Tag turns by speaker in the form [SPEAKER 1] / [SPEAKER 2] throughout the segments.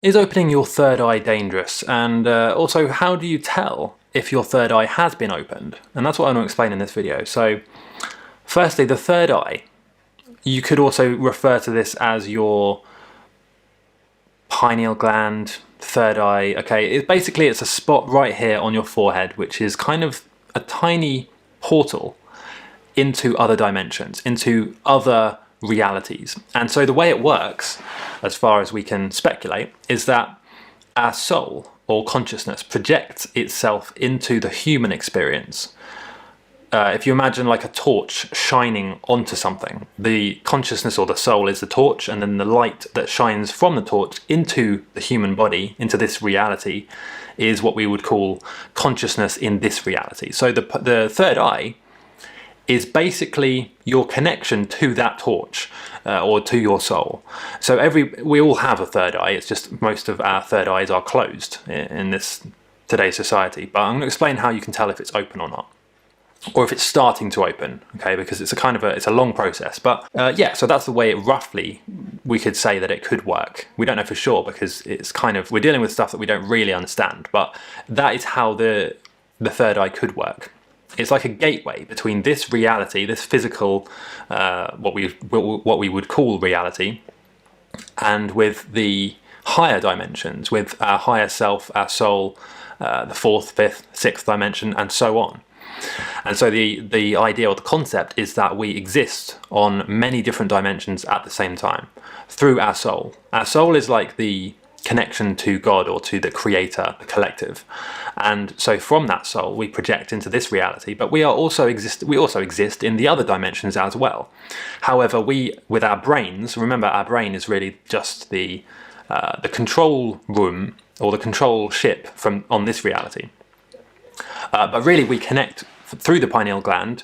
[SPEAKER 1] Is opening your third eye dangerous? And also, how do you tell if your third eye has been opened? And that's what I'm going to explain in this video. So, firstly, the third eye. You could also refer to this as your pineal gland, third eye. Okay, it's a spot right here on your forehead, which is kind of a tiny portal into other dimensions, into other realities. And so the way it works, as far as we can speculate, is that our soul or consciousness projects itself into the human experience. If you imagine like a torch shining onto something, the consciousness or the soul is the torch, and then the light that shines from the torch into the human body, into this reality, is what we would call consciousness in this reality. So the third eye is basically your connection to that torch or to your soul. So we all have a third eye. It's just most of our third eyes are closed in this today's society. But I'm going to explain how you can tell if it's open or not, or if it's starting to open. Okay, because it's a long process. But yeah, so that's the way it roughly we could say that it could work. We don't know for sure because we're dealing with stuff that we don't really understand. But that is how the third eye could work. It's like a gateway between this reality, this physical, what we would call reality, and with the higher dimensions, with our higher self, our soul, the fourth, fifth, sixth dimension, and so on. And so the idea or the concept is that we exist on many different dimensions at the same time through our soul. Our soul is like the connection to God or to the creator, the collective. And so from that soul we project into this reality, but we also exist in the other dimensions as well. However, with our brains, remember our brain is really just the control room or the control ship on this reality. But really we connect through the pineal gland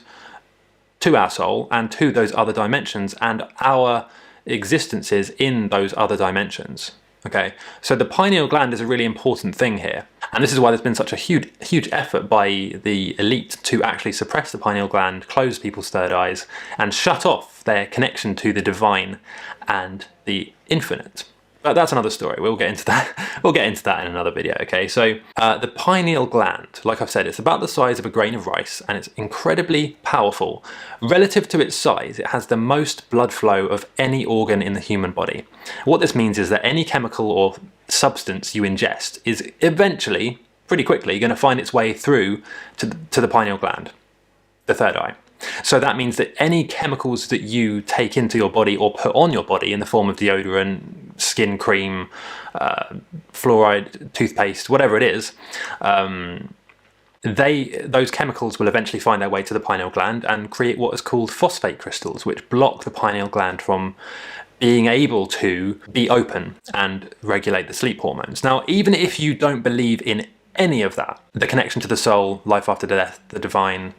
[SPEAKER 1] to our soul and to those other dimensions and our existences in those other dimensions. Okay, so the pineal gland is a really important thing here, and this is why there's been such a huge effort by the elite to actually suppress the pineal gland, close people's third eyes, and shut off their connection to the divine and the infinite. But that's another story. We'll get into that. We'll get into that in another video. Okay, so the pineal gland, like I've said, it's about the size of a grain of rice, and it's incredibly powerful. Relative to its size, it has the most blood flow of any organ in the human body. What this means is that any chemical or substance you ingest is eventually, pretty quickly, going to find its way through to the pineal gland, the third eye. So that means that any chemicals that you take into your body or put on your body in the form of deodorant, skin cream, fluoride, toothpaste, whatever it is, those chemicals will eventually find their way to the pineal gland and create what is called phosphate crystals, which block the pineal gland from being able to be open and regulate the sleep hormones. Now, even if you don't believe in any of that, the connection to the soul, life after death, the divine,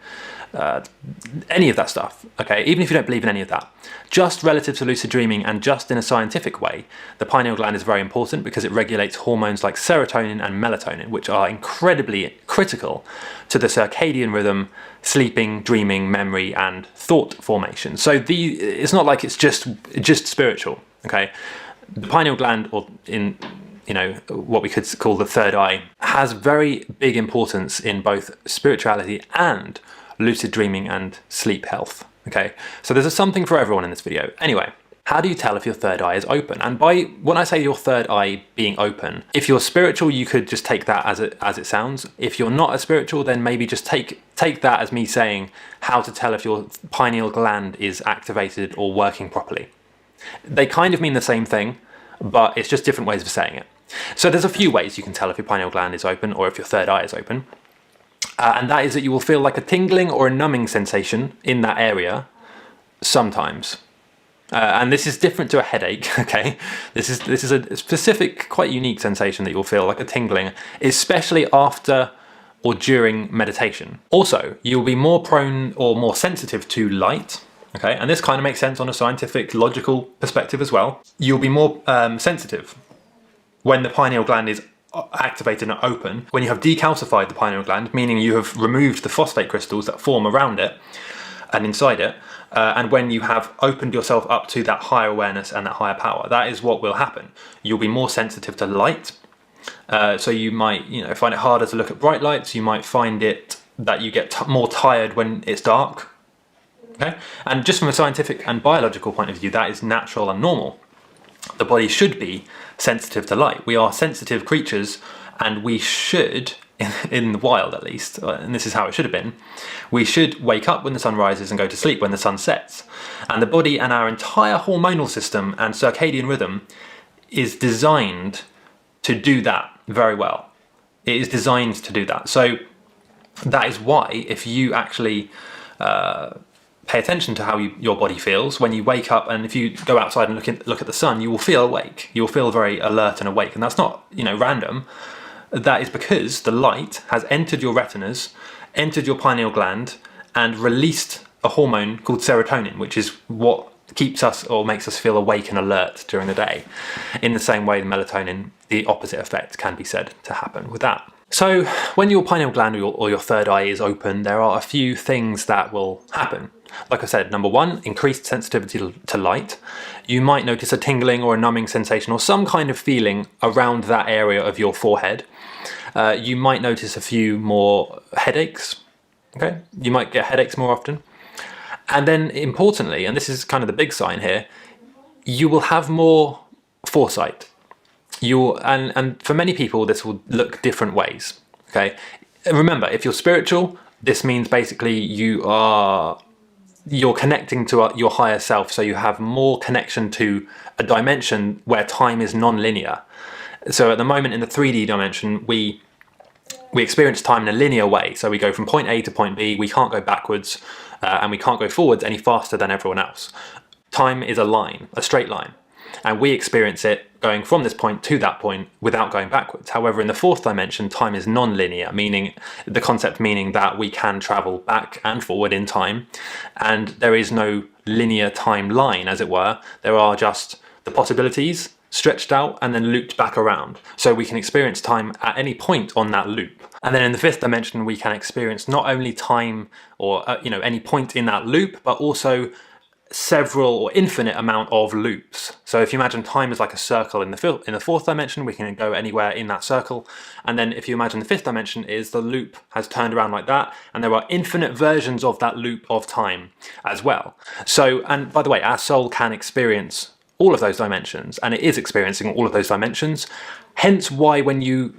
[SPEAKER 1] any of that stuff, okay, even if you don't believe in any of that, just relative to lucid dreaming and just in a scientific way, the pineal gland is very important because it regulates hormones like serotonin and melatonin, which are incredibly critical to the circadian rhythm, sleeping, dreaming, memory, and thought formation. So it's not like it's just spiritual, okay? The pineal gland, or in what we could call the third eye, has very big importance in both spirituality and lucid dreaming and sleep health. Okay, so there's something for everyone in this video. Anyway, how do you tell if your third eye is open? And when I say your third eye being open, if you're spiritual, you could just take that as it sounds. If you're not a spiritual, then maybe just take that as me saying how to tell if your pineal gland is activated or working properly. They kind of mean the same thing, but it's just different ways of saying it. So there's a few ways you can tell if your pineal gland is open or if your third eye is open. And that is that you will feel like a tingling or a numbing sensation in that area sometimes. And this is different to a headache, okay? This is a specific, quite unique sensation that you'll feel, like a tingling, especially after or during meditation. Also, you'll be more prone or more sensitive to light, okay? And this kind of makes sense on a scientific, logical perspective as well. You'll be more sensitive when the pineal gland is activated and open. When you have decalcified the pineal gland, meaning you have removed the phosphate crystals that form around it, and inside it. And when you have opened yourself up to that higher awareness and that higher power, that is what will happen. You'll be more sensitive to light. So you might, find it harder to look at bright lights. You might find it that you get more tired when it's dark. Okay? And just from a scientific and biological point of view, that is natural and normal. The body should be sensitive to light. We are sensitive creatures, and we should, in the wild at least, and this is how it should have been, we should wake up when the sun rises and go to sleep when the sun sets. And the body and our entire hormonal system and circadian rhythm is designed to do that very well. It is designed to do that. So that is why, if you actually pay attention to how your body feels when you wake up, and if you go outside and look at the sun, you will feel awake. You'll feel very alert and awake, and that's not random. That is because the light has entered your retinas, entered your pineal gland, and released a hormone called serotonin, which is what keeps us or makes us feel awake and alert during the day. In the same way, the melatonin, the opposite effect can be said to happen with that. So when your pineal gland or your third eye is open, there are a few things that will happen. Like I said, number one, increased sensitivity to light. You might notice a tingling or a numbing sensation or some kind of feeling around that area of your forehead. You might notice a few more headaches. Okay, you might get headaches more often. And then importantly, and this is kind of the big sign here, you will have more foresight. And for many people, this will look different ways. Okay, remember, if you're spiritual, this means basically you're connecting to your higher self, so you have more connection to a dimension where time is non-linear. So at the moment in the 3D dimension, we experience time in a linear way. So we go from point A to point B, we can't go backwards, and we can't go forwards any faster than everyone else. Time is a line, a straight line, and we experience it going from this point to that point without going backwards. However, in the fourth dimension, time is non-linear, meaning that we can travel back and forward in time, and there is no linear time line, as it were. There are just the possibilities stretched out and then looped back around. So we can experience time at any point on that loop. And then in the fifth dimension, we can experience not only time or any point in that loop, but also several or infinite amount of loops. So if you imagine time is like a circle in the fourth dimension, we can go anywhere in that circle. And then if you imagine the fifth dimension is the loop has turned around like that, and there are infinite versions of that loop of time as well. So, and by the way, our soul can experience all of those dimensions, and it is experiencing all of those dimensions. Hence why when you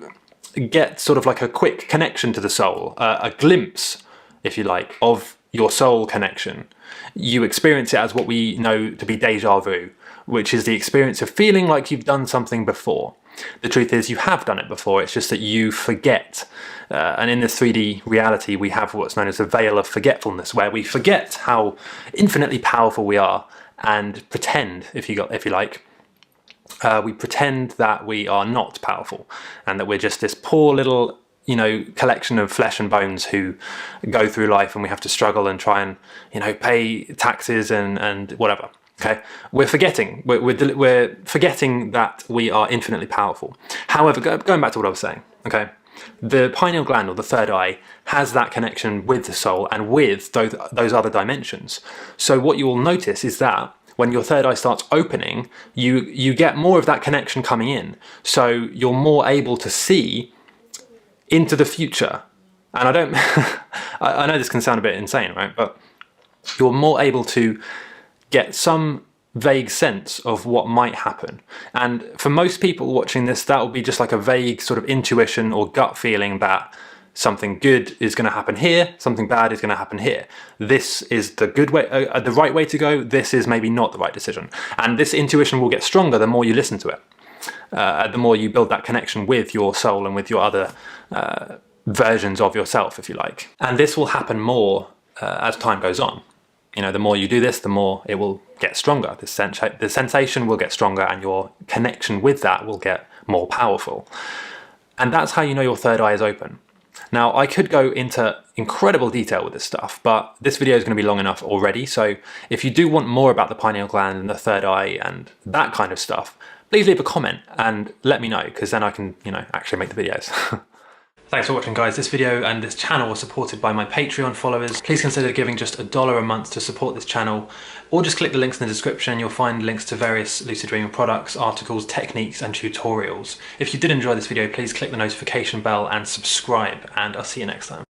[SPEAKER 1] get sort of like a quick connection to the soul, a glimpse, if you like, of your soul connection, you experience it as what we know to be déjà vu, which is the experience of feeling like you've done something before. The truth is you have done it before, it's just that you forget. And in this 3D reality, we have what's known as a veil of forgetfulness, where we forget how infinitely powerful we are and pretend, if you like, we pretend that we are not powerful and that we're just this poor little collection of flesh and bones who go through life, and we have to struggle and try and pay taxes and whatever. Okay, we're forgetting that we are infinitely powerful. However, going back to what I was saying, okay, the pineal gland or the third eye has that connection with the soul and with those other dimensions. So what you will notice is that when your third eye starts opening, you get more of that connection coming in. So you're more able to see into the future. And I know this can sound a bit insane, right? But you're more able to get some vague sense of what might happen. And for most people watching this, that will be just like a vague sort of intuition or gut feeling that something good is going to happen here, something bad is going to happen here. This is the good way, the right way to go. This is maybe not the right decision. And this intuition will get stronger the more you listen to it. The more you build that connection with your soul and with your other versions of yourself, if you like. And this will happen more as time goes on. The more you do this, the more it will get stronger. The sensation will get stronger, and your connection with that will get more powerful. And that's how you know your third eye is open. Now, I could go into incredible detail with this stuff, but this video is going to be long enough already. So if you do want more about the pineal gland and the third eye and that kind of stuff, please leave a comment and let me know, because then I can, actually make the videos. Thanks for watching, guys. This video and this channel was supported by my Patreon followers. Please consider giving just $1 a month to support this channel, or just click the links in the description. You'll find links to various lucid dreaming products, articles, techniques, and tutorials. If you did enjoy this video, please click the notification bell and subscribe, and I'll see you next time.